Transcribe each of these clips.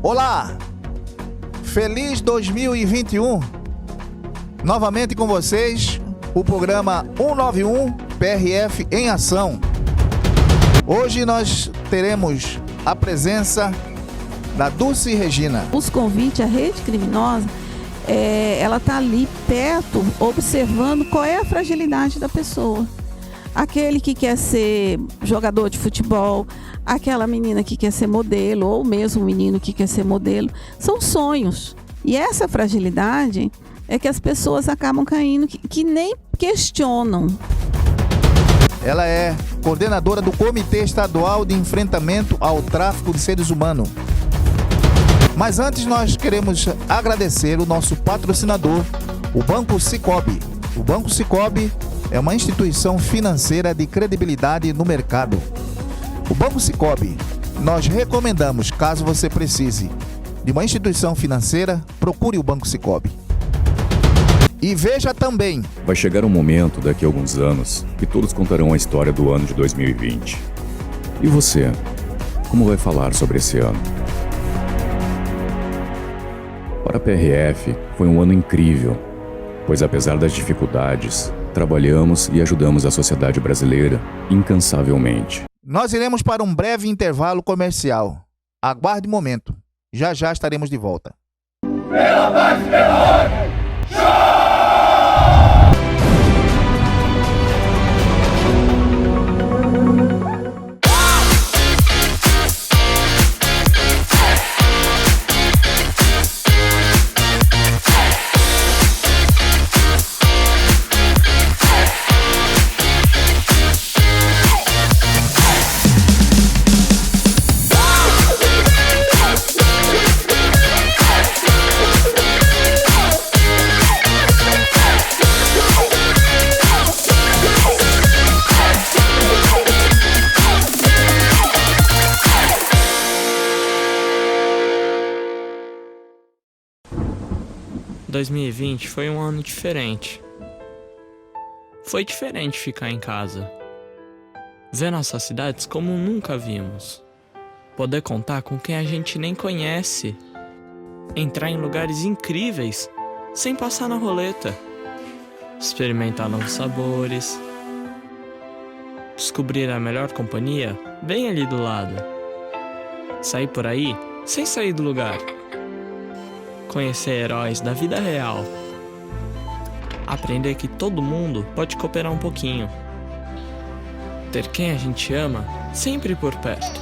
Olá! Feliz 2021! Novamente com vocês, o programa 191 PRF em Ação. Hoje nós teremos a presença da Dulce Regina. Os convites à rede criminosa, ela está ali perto, observando qual é a fragilidade da pessoa. Aquele que quer ser jogador de futebol, aquela menina que quer ser modelo, ou mesmo o menino que quer ser modelo, são sonhos. E essa fragilidade é que as pessoas acabam caindo, que nem questionam. Ela é coordenadora do Comitê Estadual de Enfrentamento ao Tráfico de Seres Humanos. Mas antes nós queremos agradecer o nosso patrocinador, o Banco Sicoob. O Banco Sicoob é uma instituição financeira de credibilidade no mercado. O Banco Sicoob, nós recomendamos, caso você precise de uma instituição financeira, procure o Banco Sicoob. E veja também... Vai chegar um momento, daqui a alguns anos, que todos contarão a história do ano de 2020. E você, como vai falar sobre esse ano? Para a PRF, foi um ano incrível, pois apesar das dificuldades, trabalhamos e ajudamos a sociedade brasileira incansavelmente. Nós iremos para um breve intervalo comercial. Aguarde um momento. Já já estaremos de volta. Pela paz, pela ordem! Show! 2020 foi um ano diferente. Foi diferente ficar em casa, ver nossas cidades como nunca vimos, poder contar com quem a gente nem conhece, entrar em lugares incríveis sem passar na roleta, experimentar novos sabores, descobrir a melhor companhia bem ali do lado, sair por aí sem sair do lugar, conhecer heróis da vida real, aprender que todo mundo pode cooperar um pouquinho, ter quem a gente ama sempre por perto.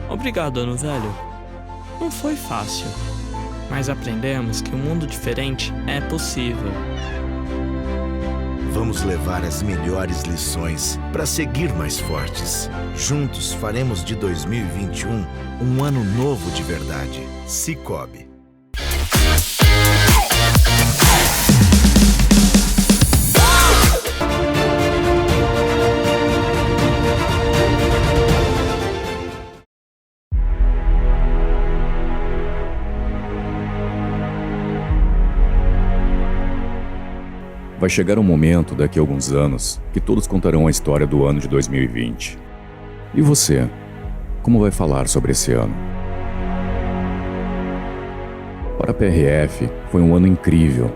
Obrigado, ano velho. Não foi fácil, mas aprendemos que um mundo diferente é possível. Vamos levar as melhores lições para seguir mais fortes. Juntos faremos de 2021 um ano novo de verdade. Sicoob. Vai chegar um momento, daqui a alguns anos, que todos contarão a história do ano de 2020. E você, como vai falar sobre esse ano? Para a PRF, foi um ano incrível,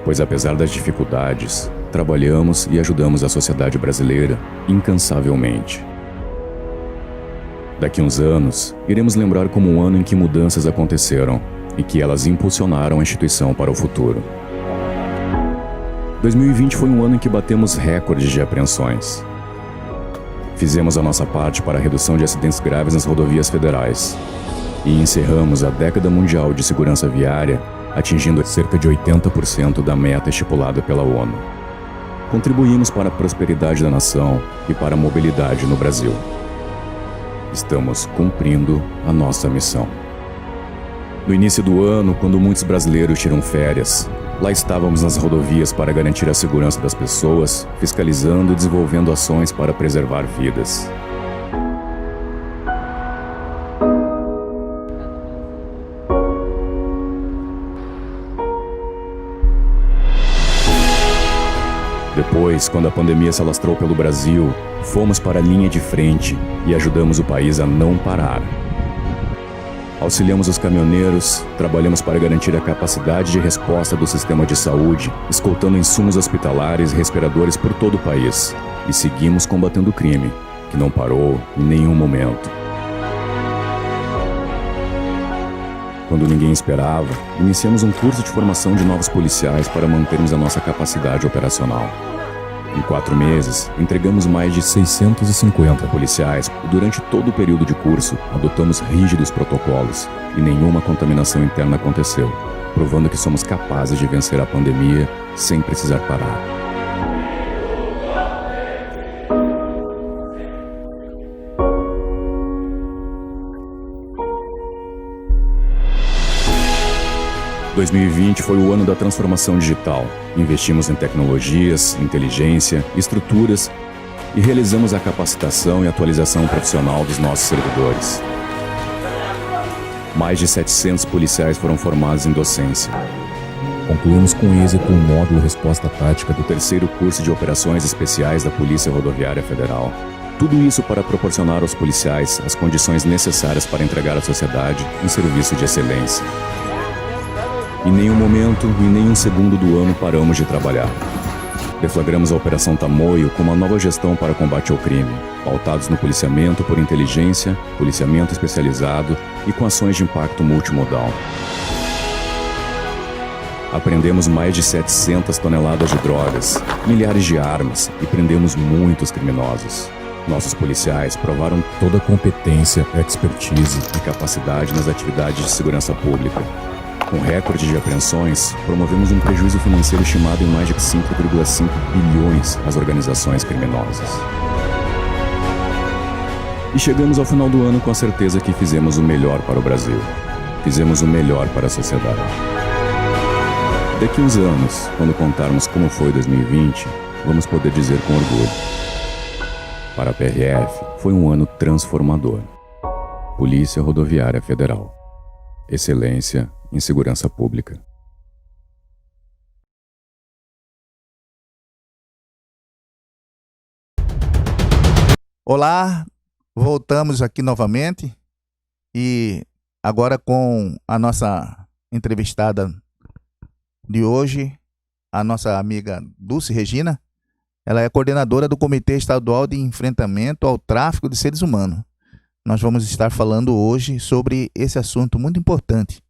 pois apesar das dificuldades, trabalhamos e ajudamos a sociedade brasileira incansavelmente. Daqui a uns anos, iremos lembrar como um ano em que mudanças aconteceram e que elas impulsionaram a instituição para o futuro. 2020 foi um ano em que batemos recordes de apreensões. Fizemos a nossa parte para a redução de acidentes graves nas rodovias federais e encerramos a década mundial de segurança viária, atingindo cerca de 80% da meta estipulada pela ONU. Contribuímos para a prosperidade da nação e para a mobilidade no Brasil. Estamos cumprindo a nossa missão. No início do ano, quando muitos brasileiros tiram férias, lá estávamos nas rodovias para garantir a segurança das pessoas, fiscalizando e desenvolvendo ações para preservar vidas. Depois, quando a pandemia se alastrou pelo Brasil, fomos para a linha de frente e ajudamos o país a não parar. Auxiliamos os caminhoneiros, trabalhamos para garantir a capacidade de resposta do sistema de saúde, escoltando insumos hospitalares e respiradores por todo o país. E seguimos combatendo o crime, que não parou em nenhum momento. Quando ninguém esperava, iniciamos um curso de formação de novos policiais para mantermos a nossa capacidade operacional. Em 4 meses, entregamos mais de 650 policiais e durante todo o período de curso, adotamos rígidos protocolos e nenhuma contaminação interna aconteceu, provando que somos capazes de vencer a pandemia sem precisar parar. Em 2020 foi o ano da transformação digital. Investimos em tecnologias, inteligência, estruturas e realizamos a capacitação e atualização profissional dos nossos servidores. Mais de 700 policiais foram formados em docência. Concluímos com êxito o módulo Resposta Tática do 3º curso de Operações Especiais da Polícia Rodoviária Federal. Tudo isso para proporcionar aos policiais as condições necessárias para entregar à sociedade um serviço de excelência. Em nenhum momento, em nenhum segundo do ano paramos de trabalhar. Deflagramos a Operação Tamoio com uma nova gestão para combate ao crime, pautados no policiamento por inteligência, policiamento especializado e com ações de impacto multimodal. Apreendemos mais de 700 toneladas de drogas, milhares de armas e prendemos muitos criminosos. Nossos policiais provaram toda a competência, expertise e capacidade nas atividades de segurança pública. Com recorde de apreensões, promovemos um prejuízo financeiro estimado em mais de 5,5 bilhões às organizações criminosas. E chegamos ao final do ano com a certeza que fizemos o melhor para o Brasil. Fizemos o melhor para a sociedade. Daqui uns anos, quando contarmos como foi 2020, vamos poder dizer com orgulho: para a PRF, foi um ano transformador. Polícia Rodoviária Federal. Excelência em segurança pública. Olá, voltamos aqui novamente e agora com a nossa entrevistada de hoje, a nossa amiga Dulce Regina. Ela é coordenadora do Comitê Estadual de Enfrentamento ao Tráfico de Seres Humanos. Nós vamos estar falando hoje sobre esse assunto muito importante,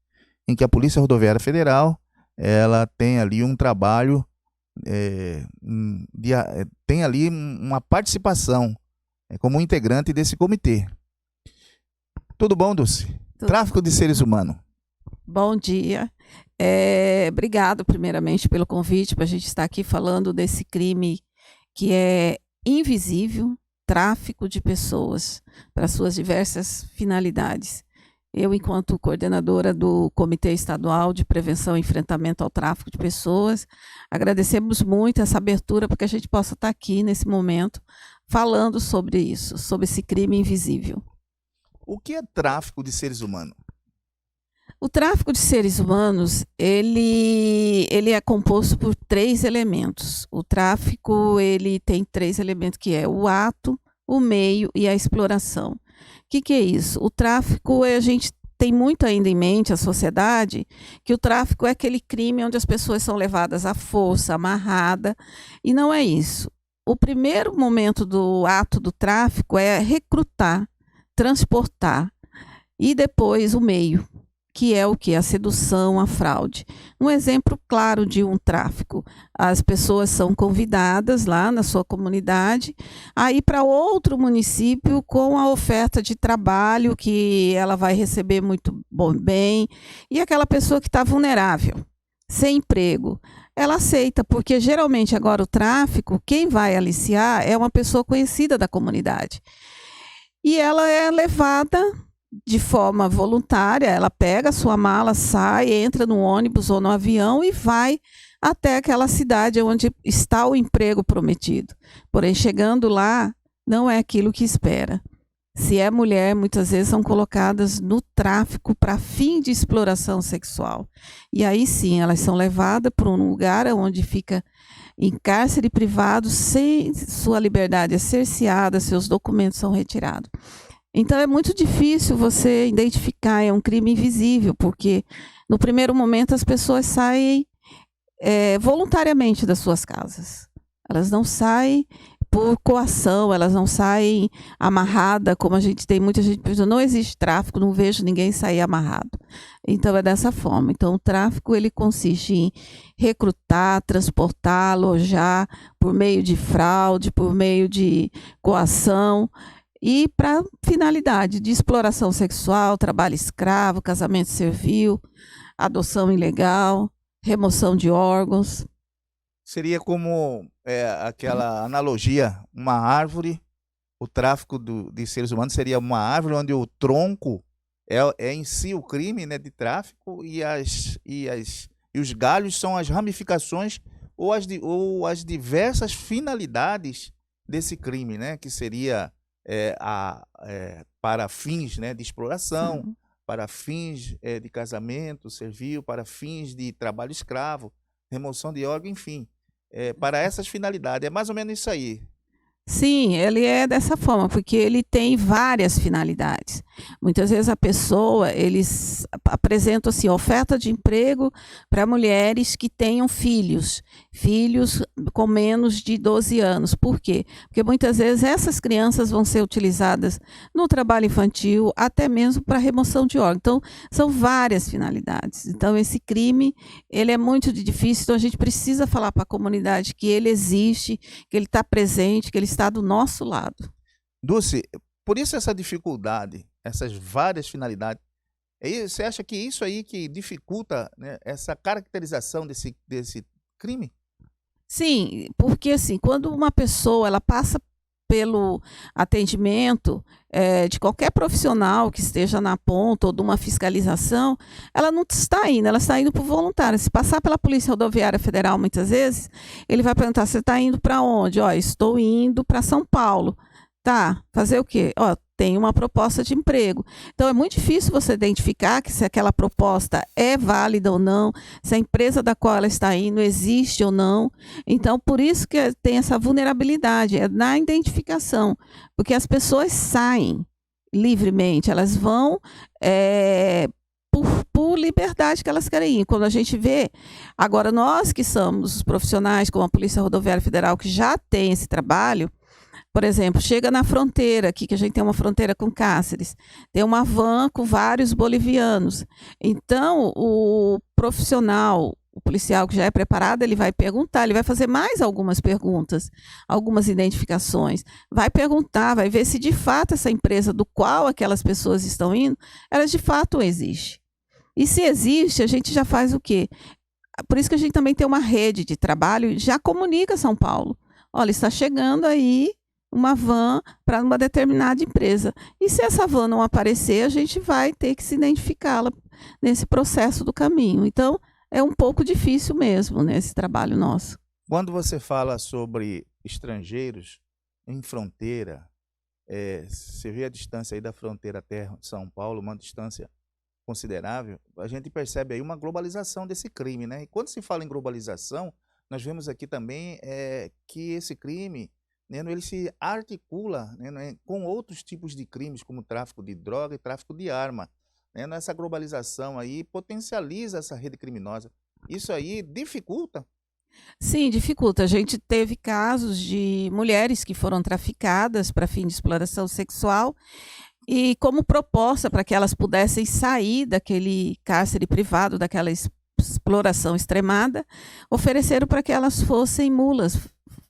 em que a Polícia Rodoviária Federal ela tem ali um trabalho, tem ali uma participação como integrante desse comitê. Tudo bom, Dulce? Tráfico de seres humanos. Bom dia. Obrigado, primeiramente, pelo convite para a gente estar aqui falando desse crime que é invisível, tráfico de pessoas para suas diversas finalidades. Eu, enquanto coordenadora do Comitê Estadual de Prevenção e Enfrentamento ao Tráfico de Pessoas, agradecemos muito essa abertura para que a gente possa estar aqui nesse momento falando sobre isso, sobre esse crime invisível. O que é tráfico de seres humanos? O tráfico de seres humanos, ele é composto por 3 elementos. O tráfico, ele tem 3 elementos, que é o ato, o meio e a exploração. O que é isso? O tráfico, a gente tem muito ainda em mente, a sociedade, que o tráfico é aquele crime onde as pessoas são levadas à força, amarrada, e não é isso. O primeiro momento do ato do tráfico é recrutar, transportar, e depois o meio, que é o que? A sedução, a fraude. Um exemplo claro de um tráfico: as pessoas são convidadas lá na sua comunidade a ir para outro município com a oferta de trabalho que ela vai receber muito bem, e aquela pessoa que está vulnerável, sem emprego, ela aceita, porque geralmente agora o tráfico, quem vai aliciar é uma pessoa conhecida da comunidade. E ela é levada de forma voluntária, ela pega a sua mala, sai, entra no ônibus ou no avião e vai até aquela cidade onde está o emprego prometido. Porém, chegando lá, não é aquilo que espera. Se é mulher, muitas vezes são colocadas no tráfico para fim de exploração sexual. E aí sim, elas são levadas para um lugar onde fica em cárcere privado, sem sua liberdade é cerceada, seus documentos são retirados. Então é muito difícil você identificar, é um crime invisível, porque no primeiro momento as pessoas saem voluntariamente das suas casas. Elas não saem por coação, elas não saem amarrada, como a gente tem muita gente pensando, não existe tráfico, não vejo ninguém sair amarrado. Então é dessa forma. Então o tráfico ele consiste em recrutar, transportar, alojar por meio de fraude, por meio de coação e para finalidade de exploração sexual, trabalho escravo, casamento servil, adoção ilegal, remoção de órgãos. Seria como aquela analogia, uma árvore, o tráfico de seres humanos seria uma árvore onde o tronco é em si o crime, né, de tráfico e os galhos são as ramificações ou as diversas finalidades desse crime, né, que seria para fins, né, de exploração, Sim. para fins de casamento servil, para fins de trabalho escravo, remoção de órgão, enfim. Para essas finalidades. É mais ou menos isso aí. Sim, ele é dessa forma, porque ele tem várias finalidades. Muitas vezes a pessoa, eles apresentam assim, oferta de emprego para mulheres que tenham filhos com menos de 12 anos. Por quê? Porque muitas vezes essas crianças vão ser utilizadas no trabalho infantil, até mesmo para remoção de órgãos. Então, são várias finalidades. Então, esse crime, ele é muito difícil, então a gente precisa falar para a comunidade que ele existe, que ele está presente, que ele está do nosso lado. Dulce, por isso essa dificuldade, essas várias finalidades, você acha que isso aí que dificulta, né, essa caracterização desse crime? Sim, porque assim, quando uma pessoa ela passa pelo atendimento de qualquer profissional que esteja na ponta ou de uma fiscalização, ela não está indo, ela está indo por voluntário. Se passar pela Polícia Rodoviária Federal, muitas vezes, ele vai perguntar, você está indo para onde? Ó, estou indo para São Paulo. Tá, fazer o quê? Ó, tem uma proposta de emprego. Então é muito difícil você identificar que se aquela proposta é válida ou não, se a empresa da qual ela está indo existe ou não. Então, por isso que tem essa vulnerabilidade, é na identificação, porque as pessoas saem livremente, elas vão por liberdade que elas querem ir. Quando a gente vê, agora nós que somos os profissionais, como a Polícia Rodoviária Federal, que já tem esse trabalho, por exemplo, chega na fronteira, aqui que a gente tem uma fronteira com Cáceres, tem uma van com vários bolivianos. Então, o profissional, o policial que já é preparado, ele vai perguntar, ele vai fazer mais algumas perguntas, algumas identificações, vai perguntar, vai ver se de fato essa empresa do qual aquelas pessoas estão indo, ela de fato existe. E se existe, a gente já faz o quê? Por isso que a gente também tem uma rede de trabalho, já comunica São Paulo. Olha, está chegando aí uma van para uma determinada empresa. E se essa van não aparecer, a gente vai ter que se identificá-la nesse processo do caminho. Então, é um pouco difícil mesmo nesse trabalho nosso. Quando você fala sobre estrangeiros em fronteira, você vê a distância aí da fronteira até São Paulo, uma distância considerável, a gente percebe aí uma globalização desse crime, né? E quando se fala em globalização, nós vemos aqui também que esse crime, né, ele se articula, né, com outros tipos de crimes, como tráfico de droga e tráfico de arma. Né? Essa globalização aí potencializa essa rede criminosa. Isso aí dificulta? Sim, dificulta. A gente teve casos de mulheres que foram traficadas para fim de exploração sexual e como proposta para que elas pudessem sair daquele cárcere privado, daquela exploração extremada, ofereceram para que elas fossem mulas,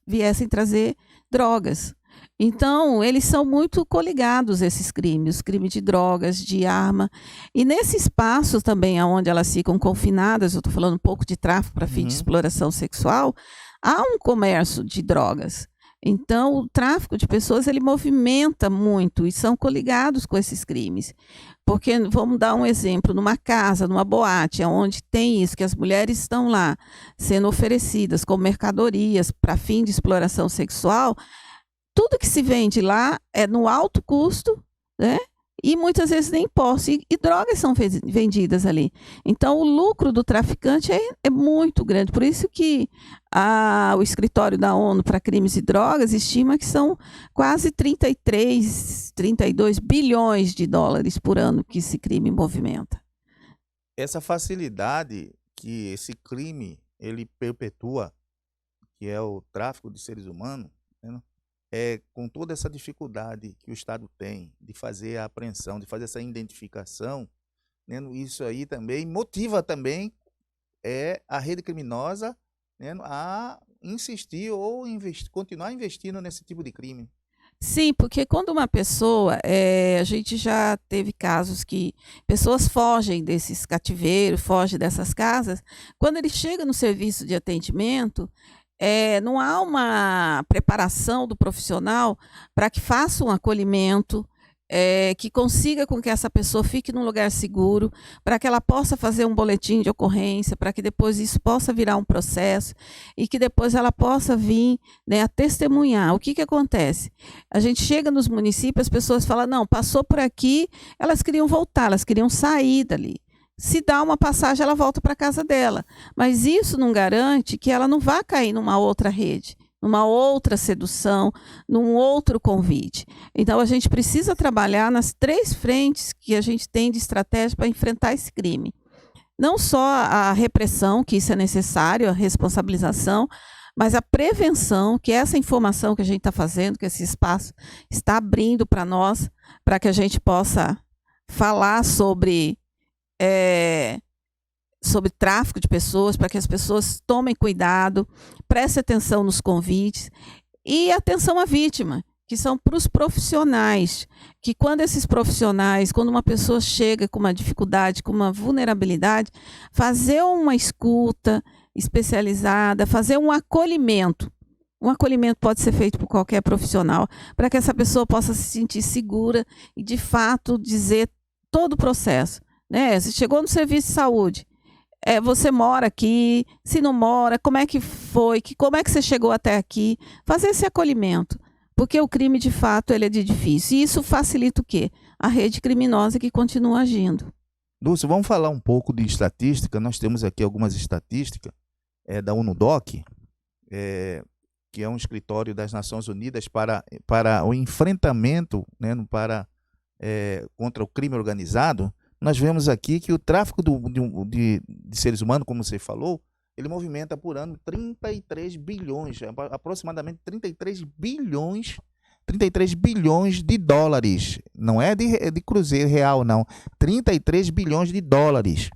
viessem trazer drogas. Então, eles são muito coligados, esses crimes, os crimes de drogas, de arma. E nesse espaço também, onde elas ficam confinadas, eu estou falando um pouco de tráfico para fim de exploração sexual, há um comércio de drogas. Então, o tráfico de pessoas, ele movimenta muito e são coligados com esses crimes. Porque, vamos dar um exemplo, numa casa, numa boate, onde tem isso, que as mulheres estão lá sendo oferecidas como mercadorias para fim de exploração sexual, tudo que se vende lá é no alto custo, né? e muitas vezes nem posse, e drogas são vendidas ali. Então, o lucro do traficante é muito grande. Por isso que o escritório da ONU para crimes e drogas estima que são quase 33, 32 bilhões de dólares por ano que esse crime movimenta. Essa facilidade que esse crime ele perpetua, que é o tráfico de seres humanos, né? Com toda essa dificuldade que o Estado tem de fazer a apreensão, de fazer essa identificação, né? Isso aí também motiva também a rede criminosa, né, a insistir ou continuar investindo nesse tipo de crime. Sim, porque quando uma pessoa, a gente já teve casos que pessoas fogem desses cativeiros, fogem dessas casas, quando ele chega no serviço de atendimento, não há uma preparação do profissional para que faça um acolhimento, que consiga com que essa pessoa fique num lugar seguro, para que ela possa fazer um boletim de ocorrência, para que depois isso possa virar um processo e que depois ela possa vir, né, a testemunhar. O que acontece? A gente chega nos municípios, as pessoas falam, não, passou por aqui, elas queriam voltar, elas queriam sair dali. Se dá uma passagem, ela volta para a casa dela. Mas isso não garante que ela não vá cair numa outra rede, numa outra sedução, num outro convite. Então, a gente precisa trabalhar nas 3 frentes que a gente tem de estratégia para enfrentar esse crime. Não só a repressão, que isso é necessário, a responsabilização, mas a prevenção, que é essa informação que a gente está fazendo, que esse espaço está abrindo para nós, para que a gente possa falar sobre tráfico de pessoas, para que as pessoas tomem cuidado, prestem atenção nos convites e atenção à vítima, que são para os profissionais, que quando uma pessoa chega com uma dificuldade, com uma vulnerabilidade, fazer uma escuta especializada, fazer um acolhimento. Um acolhimento pode ser feito por qualquer profissional, para que essa pessoa possa se sentir segura e, de fato, dizer todo o processo. Né? Se chegou no serviço de saúde, você mora aqui, se não mora, como é que foi, como é que você chegou até aqui, fazer esse acolhimento, porque o crime de fato ele é difícil, e isso facilita o quê? A rede criminosa que continua agindo. Dulce, vamos falar um pouco de estatística. Nós temos aqui algumas estatísticas da UNODOC, que é um escritório das Nações Unidas para o enfrentamento, né, contra o crime organizado. Nós vemos aqui que o tráfico de seres humanos, como você falou, ele movimenta por ano 33 bilhões, aproximadamente 33 bilhões de dólares. Não é de cruzeiro real, não. 33 bilhões de dólares.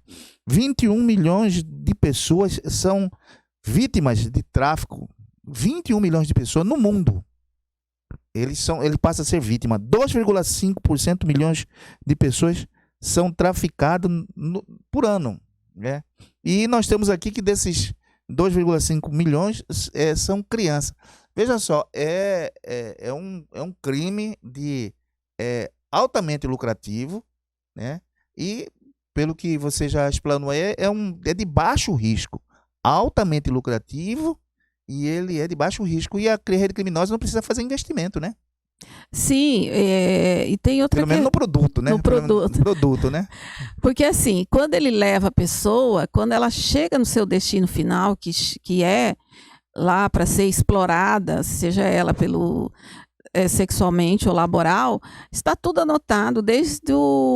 21 milhões de pessoas são vítimas de tráfico. 21 milhões de pessoas no mundo. Ele passa a ser vítima. 2,5% milhões de pessoas são traficados por ano, né? E nós temos aqui que desses 2,5 milhões são crianças. Veja só, é um crime altamente lucrativo, né? E, pelo que você já explanou, é de baixo risco, altamente lucrativo, e ele é de baixo risco, e a rede criminosa não precisa fazer investimento, né? Sim, e tem outra Pelo menos no produto, né? No produto, né? Porque assim, quando ele leva a pessoa, quando ela chega no seu destino final, que é lá para ser explorada, seja ela sexualmente ou laboral, está tudo anotado,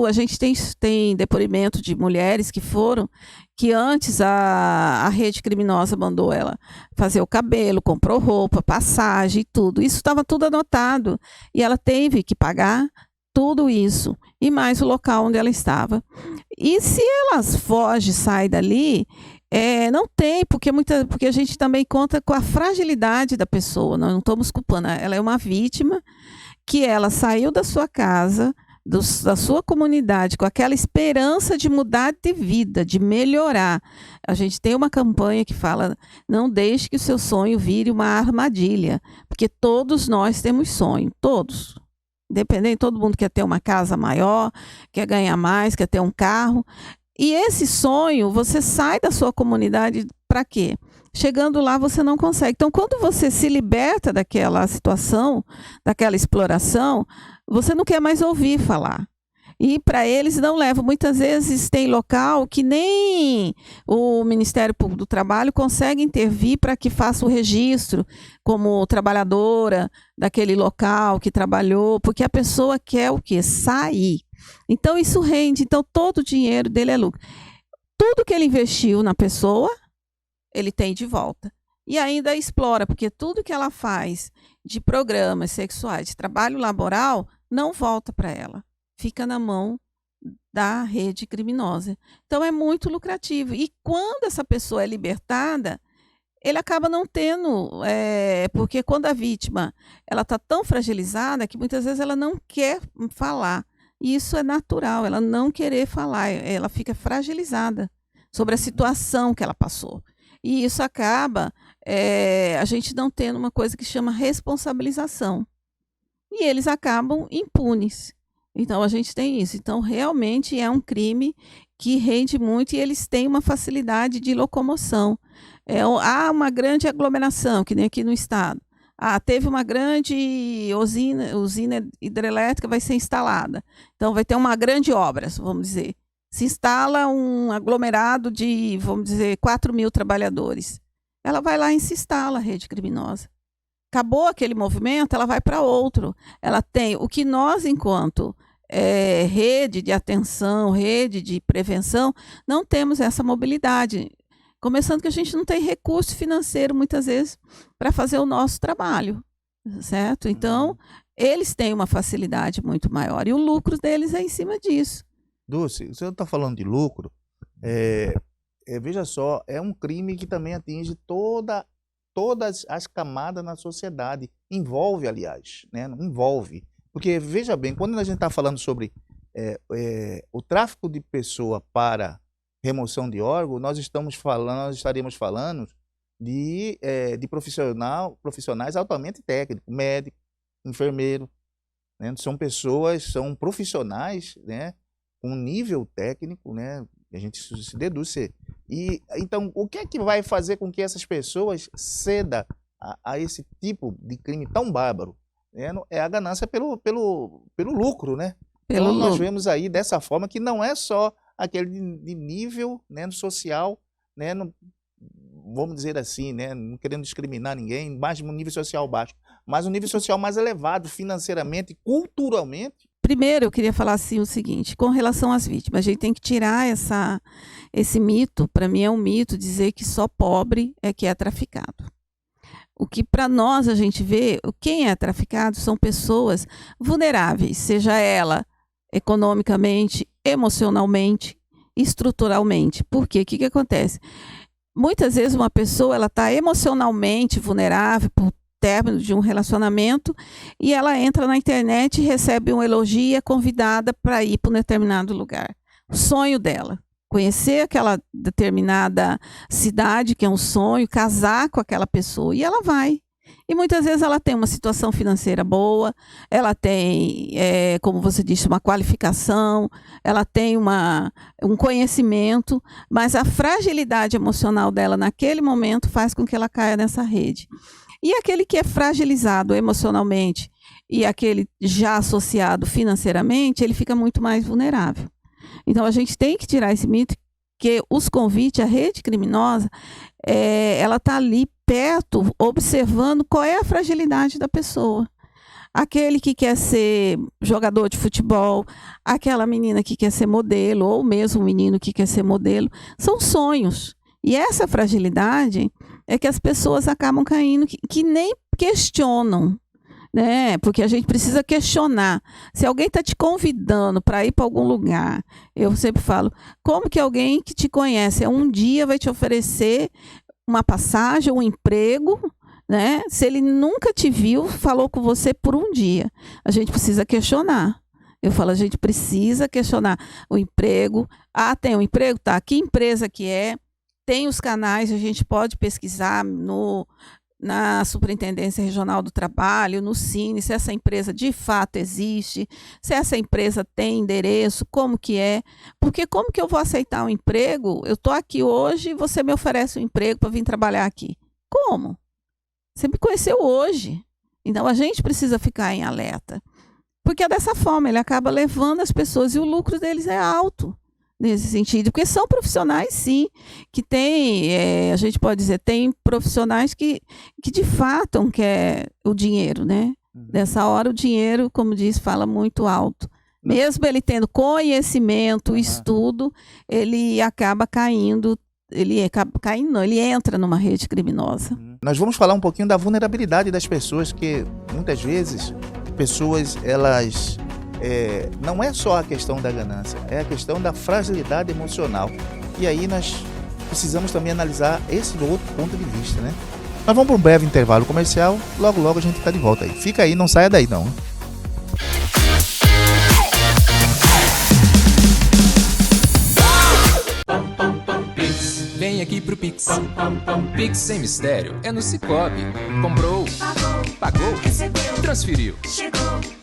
a gente tem depoimento de mulheres que antes a rede criminosa mandou ela fazer o cabelo, comprou roupa, passagem e tudo. Isso estava tudo anotado e ela teve que pagar tudo isso e mais o local onde ela estava. E se elas fogem, saem dali, não tem, porque a gente também conta com a fragilidade da pessoa, nós não estamos culpando, ela é uma vítima que ela saiu da sua casa, da sua comunidade, com aquela esperança de mudar de vida, de melhorar. A gente tem uma campanha que fala, não deixe que o seu sonho vire uma armadilha, porque todos nós temos sonho, todos. Independente, todo mundo quer ter uma casa maior, quer ganhar mais, quer ter um carro. E esse sonho, você sai da sua comunidade para quê? Chegando lá, você não consegue. Então, quando você se liberta daquela situação, daquela exploração, você não quer mais ouvir falar. E para eles não levam. Muitas vezes tem local que nem o Ministério Público do Trabalho consegue intervir para que faça o registro como trabalhadora daquele local que trabalhou, porque a pessoa quer o quê? Sair. Então isso rende. Então todo o dinheiro dele é lucro. Tudo que ele investiu na pessoa, ele tem de volta. E ainda explora, porque tudo que ela faz de programas sexuais, de trabalho laboral, não volta para ela. Fica na mão da rede criminosa. Então é muito lucrativo. E quando essa pessoa é libertada, ele acaba não tendo, porque quando a vítima ela está tão fragilizada que muitas vezes ela não quer falar. E isso é natural, ela não querer falar, ela fica fragilizada sobre a situação que ela passou. E isso acaba a gente não tendo uma coisa que chama responsabilização. E eles acabam impunes. Então, a gente tem isso. Então, realmente é um crime que rende muito e eles têm uma facilidade de locomoção. Há uma grande aglomeração, que nem aqui no estado. Teve uma grande usina hidrelétrica vai ser instalada. Então, vai ter uma grande obra, vamos dizer. Se instala um aglomerado de, vamos dizer, 4.000 trabalhadores. Ela vai lá e se instala a rede criminosa. Acabou aquele movimento, ela vai para outro. Ela tem o que nós, enquanto rede de atenção, rede de prevenção, não temos essa mobilidade. Começando que a gente não tem recurso financeiro, muitas vezes, para fazer o nosso trabalho, certo? Então, eles têm uma facilidade muito maior e o lucro deles é em cima disso. Dulce, você está falando de lucro, veja só, é um crime que também atinge todas as camadas na sociedade. Envolve, aliás, né? Envolve. Porque, veja bem, quando a gente está falando sobre o tráfico de pessoa para remoção de órgão, nós estaríamos falando de profissionais altamente técnicos, médico, enfermeiro, né? São profissionais, né? Com nível técnico, né? A gente se deduz. E então, o que é que vai fazer com que essas pessoas cedam a esse tipo de crime tão bárbaro? É a ganância pelo lucro, né? Então, nós vemos aí dessa forma que não é só aquele de nível, né, social, né, vamos dizer assim, né, não querendo discriminar ninguém, mas um nível social baixo, mas um nível social mais elevado financeiramente, culturalmente. Primeiro, eu queria falar assim o seguinte, com relação às vítimas, a gente tem que tirar esse mito. Para mim é um mito dizer que só pobre é que é traficado. O que para nós a gente vê, quem é traficado são pessoas vulneráveis, seja ela economicamente, emocionalmente, estruturalmente. Por quê? O que acontece? Muitas vezes uma pessoa ela está emocionalmente vulnerável por término de um relacionamento e ela entra na internet e recebe um elogio e é convidada para ir para um determinado lugar. O sonho dela, conhecer aquela determinada cidade, que é um sonho, casar com aquela pessoa, e ela vai. E muitas vezes ela tem uma situação financeira boa, ela tem, como você disse, uma qualificação, ela tem um conhecimento, mas a fragilidade emocional dela naquele momento faz com que ela caia nessa rede. E aquele que é fragilizado emocionalmente e aquele já associado financeiramente, ele fica muito mais vulnerável. Então, a gente tem que tirar esse mito que os convites, a rede criminosa, ela está ali perto, observando qual é a fragilidade da pessoa. Aquele que quer ser jogador de futebol, aquela menina que quer ser modelo, ou mesmo o menino que quer ser modelo, são sonhos. E essa fragilidade é que as pessoas acabam caindo, que nem questionam, né? Porque a gente precisa questionar. Se alguém está te convidando para ir para algum lugar, eu sempre falo, como que alguém que te conhece um dia vai te oferecer uma passagem, um emprego, né? Se ele nunca te viu, falou com você por um dia. A gente precisa questionar. Eu falo, a gente precisa questionar o emprego. Tem um emprego? Tá. Que empresa que é? Tem os canais, a gente pode pesquisar na Superintendência Regional do Trabalho, no Cine, se essa empresa de fato existe, se essa empresa tem endereço, como que é. Porque como que eu vou aceitar um emprego? Eu estou aqui hoje e você me oferece um emprego para vir trabalhar aqui. Como? Você me conheceu hoje. Então, a gente precisa ficar em alerta. Porque é dessa forma, ele acaba levando as pessoas e o lucro deles é alto nesse sentido, porque são profissionais, sim, que tem, a gente pode dizer, tem profissionais que de fato quer o dinheiro, né? Nessa hora o dinheiro, como diz, fala muito alto. Mesmo ele tendo conhecimento, estudo, ele acaba caindo, não, ele entra numa rede criminosa. Nós vamos falar um pouquinho da vulnerabilidade das pessoas, que muitas vezes pessoas, elas não é só a questão da ganância, é a questão da fragilidade emocional. E aí nós precisamos também analisar esse outro ponto de vista, né? Nós vamos para um breve intervalo comercial, logo logo a gente está de volta aí. Fica aí, não saia daí não. Vem aqui pro Pix. Pix sem mistério, é no Sicoob. Comprou, pagou, transferiu.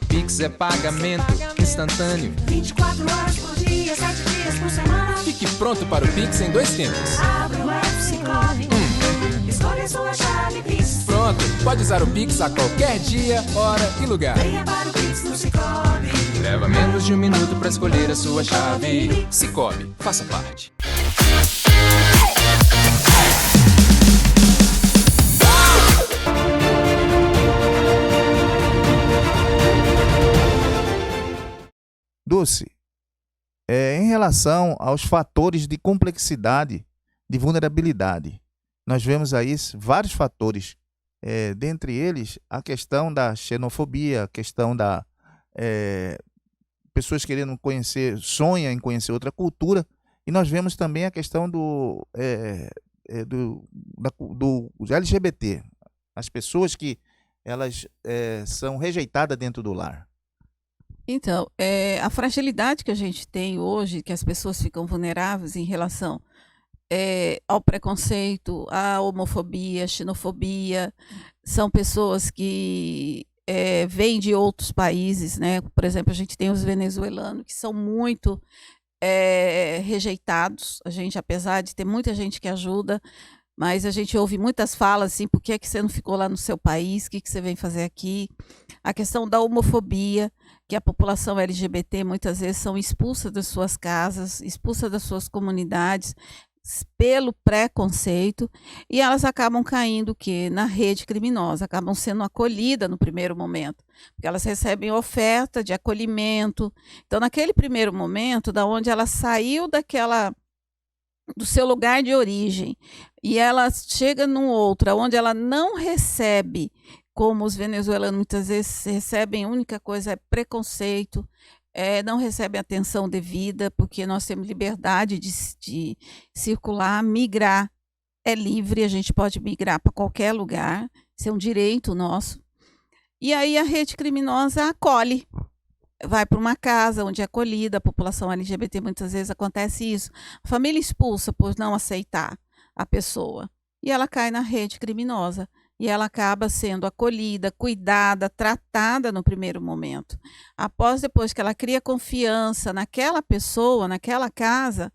Pix é pagamento instantâneo. 24 horas por dia, 7 dias por semana. Fique pronto para o Pix em 2 tempos. Abra o app Sicoob. Escolha sua chave Pix. Pronto, pode usar o Pix a qualquer dia, hora e lugar. Venha para o Pix no Sicoob. Leva menos de 1 minuto para escolher a sua chave. Sicoob, faça parte. Dulce, em relação aos fatores de complexidade, de vulnerabilidade, nós vemos aí vários fatores, dentre eles a questão da xenofobia, a questão da pessoas querendo conhecer, sonham em conhecer outra cultura, e nós vemos também a questão do LGBT, as pessoas que elas são rejeitadas dentro do lar. Então, a fragilidade que a gente tem hoje, que as pessoas ficam vulneráveis em relação ao preconceito, à homofobia, xenofobia, são pessoas que vêm de outros países, né? Por exemplo, a gente tem os venezuelanos, que são muito rejeitados. A gente, apesar de ter muita gente que ajuda, mas a gente ouve muitas falas assim: por que é que você não ficou lá no seu país? O que você vem fazer aqui? A questão da homofobia, que a população LGBT muitas vezes são expulsas das suas casas, expulsas das suas comunidades pelo preconceito, e elas acabam caindo o quê? Na rede criminosa, acabam sendo acolhidas no primeiro momento, porque elas recebem oferta de acolhimento. Então, naquele primeiro momento, da onde ela saiu do seu lugar de origem, e ela chega num outro, onde ela não recebe, como os venezuelanos muitas vezes recebem, a única coisa é preconceito, não recebem atenção devida, porque nós temos liberdade de circular, migrar é livre, a gente pode migrar para qualquer lugar, isso é um direito nosso. E aí a rede criminosa acolhe, vai para uma casa onde é acolhida, a população LGBT muitas vezes acontece isso. A família expulsa por não aceitar a pessoa, e ela cai na rede criminosa. E ela acaba sendo acolhida, cuidada, tratada no primeiro momento. Depois que ela cria confiança naquela pessoa, naquela casa,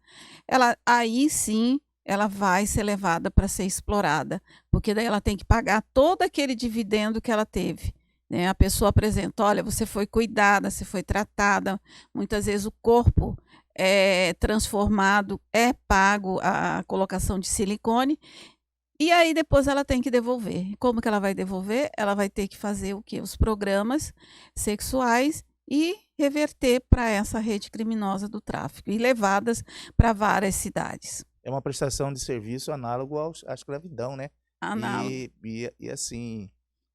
aí sim ela vai ser levada para ser explorada, porque daí ela tem que pagar todo aquele dividendo que ela teve, né? A pessoa apresenta: olha, você foi cuidada, você foi tratada, muitas vezes o corpo é transformado, é pago a colocação de silicone. E aí depois ela tem que devolver. Como que ela vai devolver? Ela vai ter que fazer o quê? Os programas sexuais e reverter para essa rede criminosa do tráfico e levadas para várias cidades. É uma prestação de serviço análogo à escravidão, né? Análogo. E assim,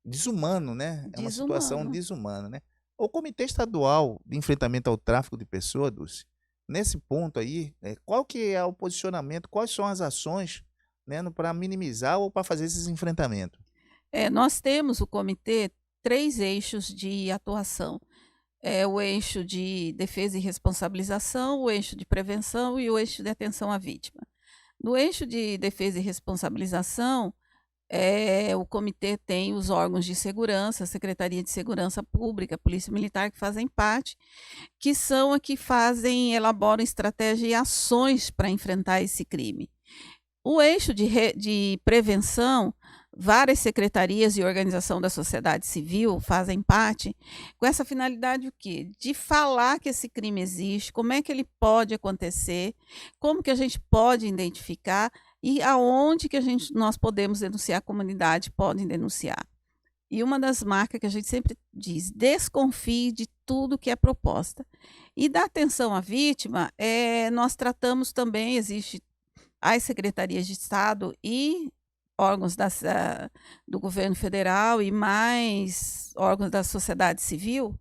desumano, né? É uma situação desumana, né? O Comitê Estadual de Enfrentamento ao Tráfico de Pessoas, Dulce, nesse ponto aí, qual que é o posicionamento, quais são as ações, né, para minimizar ou para fazer esses enfrentamentos? Nós temos o comitê 3 eixos de atuação. O eixo de defesa e responsabilização, o eixo de prevenção e o eixo de atenção à vítima. No eixo de defesa e responsabilização, o comitê tem os órgãos de segurança, a Secretaria de Segurança Pública, a Polícia Militar, que fazem parte, que são a que elaboram estratégia e ações para enfrentar esse crime. O eixo de prevenção, várias secretarias e organização da sociedade civil fazem parte, com essa finalidade o quê? De falar que esse crime existe, como é que ele pode acontecer, como que a gente pode identificar e aonde que nós podemos denunciar, a comunidade pode denunciar. E uma das marcas que a gente sempre diz, desconfie de tudo que é proposta. E da atenção à vítima, nós tratamos também, existe as secretarias de Estado e órgãos do governo federal e mais órgãos da sociedade civil,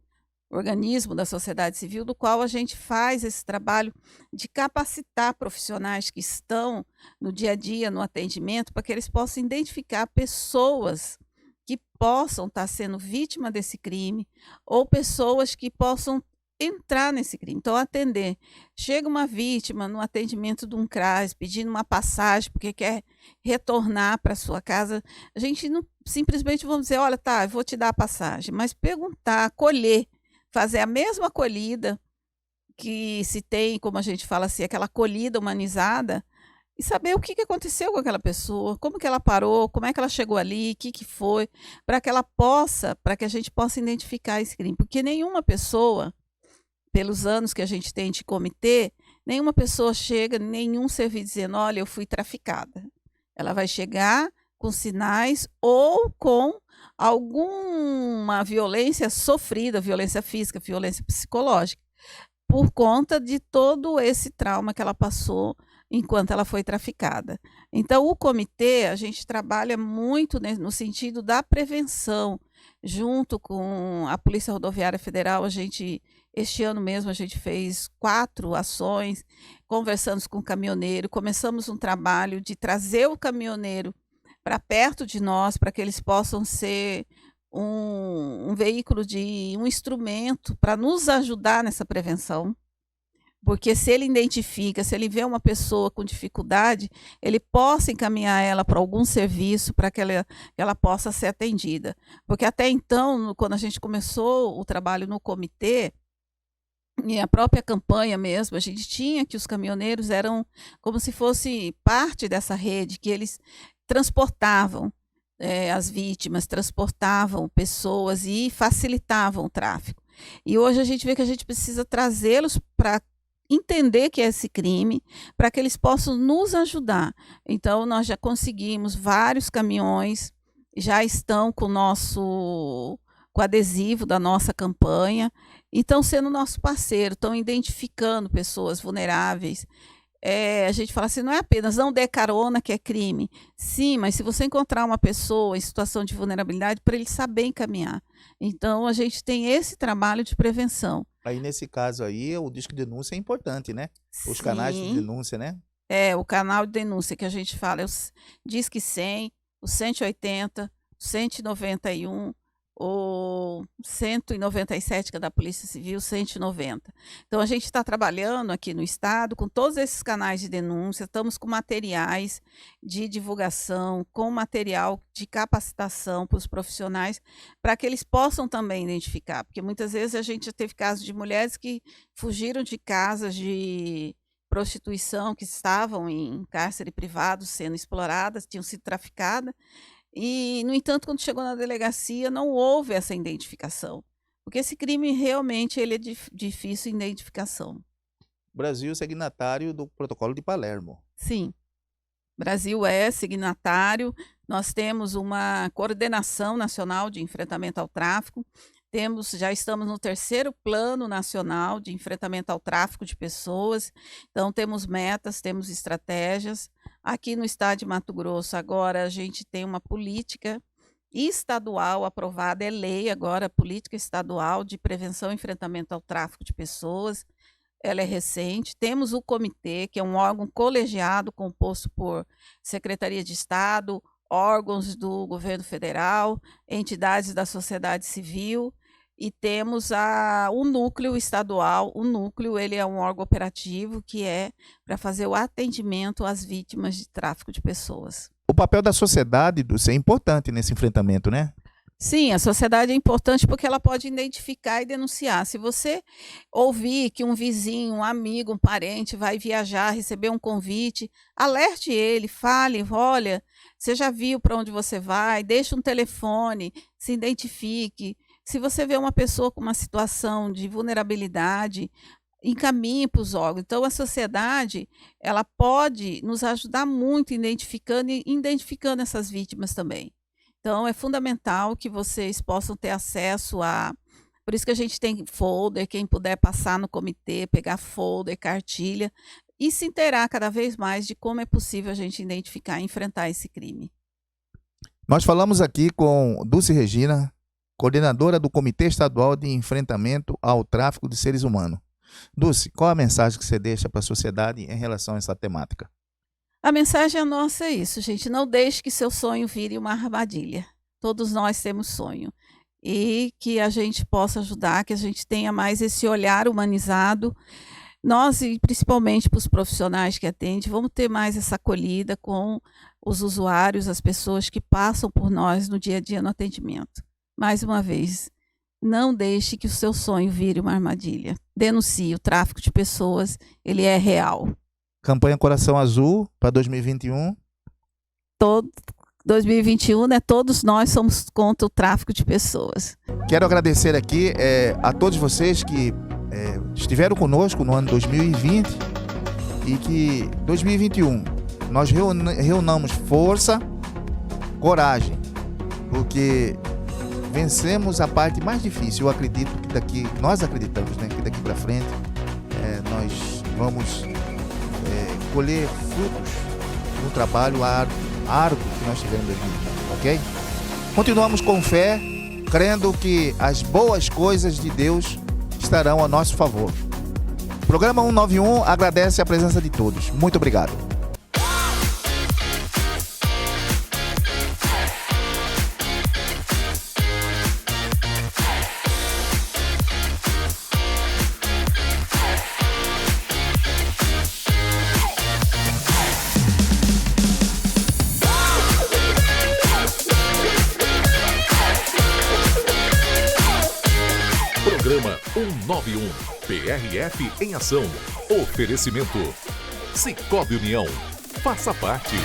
organismo da sociedade civil, do qual a gente faz esse trabalho de capacitar profissionais que estão no dia a dia, no atendimento, para que eles possam identificar pessoas que possam estar sendo vítima desse crime ou pessoas que possam entrar nesse crime. Então, atender. Chega uma vítima no atendimento de um CRAS pedindo uma passagem porque quer retornar para sua casa. A gente não simplesmente vamos dizer, olha, tá, eu vou te dar a passagem, mas perguntar, acolher, fazer a mesma acolhida que se tem, como a gente fala assim, aquela acolhida humanizada, e saber o que aconteceu com aquela pessoa, como que ela parou, como é que ela chegou ali, o que foi, para que a gente possa identificar esse crime. Porque nenhuma pessoa, pelos anos que a gente tem de comitê, nenhuma pessoa chega, nenhum serviço dizendo, olha, eu fui traficada. Ela vai chegar com sinais ou com alguma violência sofrida, violência física, violência psicológica, por conta de todo esse trauma que ela passou enquanto ela foi traficada. Então, o comitê, a gente trabalha muito no sentido da prevenção, junto com a Polícia Rodoviária Federal. Este ano mesmo, a gente fez 4 ações, conversamos com o caminhoneiro, começamos um trabalho de trazer o caminhoneiro para perto de nós, para que eles possam ser um veículo, um instrumento para nos ajudar nessa prevenção. Porque se ele identifica, se ele vê uma pessoa com dificuldade, ele possa encaminhar ela para algum serviço para que ela possa ser atendida. Porque até então, quando a gente começou o trabalho no comitê, e a própria campanha mesmo, a gente tinha que os caminhoneiros eram como se fosse parte dessa rede, que eles transportavam as vítimas, transportavam pessoas e facilitavam o tráfico. E hoje a gente vê que a gente precisa trazê-los para entender que é esse crime, para que eles possam nos ajudar. Então, nós já conseguimos vários caminhões, já estão com o adesivo da nossa campanha, e estão sendo nosso parceiro, estão identificando pessoas vulneráveis. A gente fala assim, não é apenas não dê carona que é crime. Sim, mas se você encontrar uma pessoa em situação de vulnerabilidade, para ele saber encaminhar. Então, a gente tem esse trabalho de prevenção. Aí, nesse caso aí, o Disque Denúncia é importante, né? Os Sim. canais de denúncia, né? O canal de denúncia que a gente fala é o Disque 100, o 180, o 191, o 197, que é da Polícia Civil, 190. Então, a gente está trabalhando aqui no Estado com todos esses canais de denúncia, estamos com materiais de divulgação, com material de capacitação para os profissionais, para que eles possam também identificar, porque muitas vezes a gente já teve casos de mulheres que fugiram de casas de prostituição, que estavam em cárcere privado, sendo exploradas, tinham sido traficadas, e, no entanto, quando chegou na delegacia, não houve essa identificação. Porque esse crime realmente ele é difícil de identificação. O Brasil é signatário do Protocolo de Palermo. Sim. O Brasil é signatário. Nós temos uma coordenação nacional de enfrentamento ao tráfico. Já estamos no 3º Plano Nacional de Enfrentamento ao Tráfico de Pessoas. Então, temos metas, temos estratégias. Aqui no estado de Mato Grosso, agora a gente tem uma política estadual aprovada, é lei agora, política estadual de prevenção e enfrentamento ao tráfico de pessoas. Ela é recente. Temos o comitê, que é um órgão colegiado composto por Secretaria de Estado, órgãos do governo federal, entidades da sociedade civil. E temos o núcleo estadual. O núcleo ele é um órgão operativo que é para fazer o atendimento às vítimas de tráfico de pessoas. O papel da sociedade é importante nesse enfrentamento, né? Sim, a sociedade é importante porque ela pode identificar e denunciar. Se você ouvir que um vizinho, um amigo, um parente vai viajar, receber um convite, alerte ele, fale, olha, você já viu para onde você vai, deixe um telefone, se identifique. Se você vê uma pessoa com uma situação de vulnerabilidade, encaminhe para os órgãos. Então, a sociedade, ela pode nos ajudar muito identificando essas vítimas também. Então, é fundamental que vocês possam ter acesso a... Por isso que a gente tem folder, quem puder passar no comitê, pegar folder, cartilha, e se inteirar cada vez mais de como é possível a gente identificar e enfrentar esse crime. Nós falamos aqui com Dulce Regina, coordenadora do Comitê Estadual de Enfrentamento ao Tráfico de Seres Humanos. Dulce, qual a mensagem que você deixa para a sociedade em relação a essa temática? A mensagem nossa é isso, gente. Não deixe que seu sonho vire uma armadilha. Todos nós temos sonho. E que a gente possa ajudar, que a gente tenha mais esse olhar humanizado. Nós, e principalmente para os profissionais que atendem, vamos ter mais essa acolhida com os usuários, as pessoas que passam por nós no dia a dia no atendimento. Mais uma vez, não deixe que o seu sonho vire uma armadilha. Denuncie o tráfico de pessoas, ele é real. Campanha Coração Azul para 2021. 2021, né? Todos nós somos contra o tráfico de pessoas. Quero agradecer aqui a todos vocês que estiveram conosco no ano 2020 e que 2021 nós reunamos força, coragem, porque vencemos a parte mais difícil. Eu acredito que nós acreditamos, né, que daqui para frente nós vamos colher frutos do trabalho árduo que nós tivemos em 2020, ok? Continuamos com fé, crendo que as boas coisas de Deus estarão a nosso favor. O programa 191 agradece a presença de todos. Muito obrigado. Programa 191, PRF em ação. Oferecimento Sicoob União. Faça parte.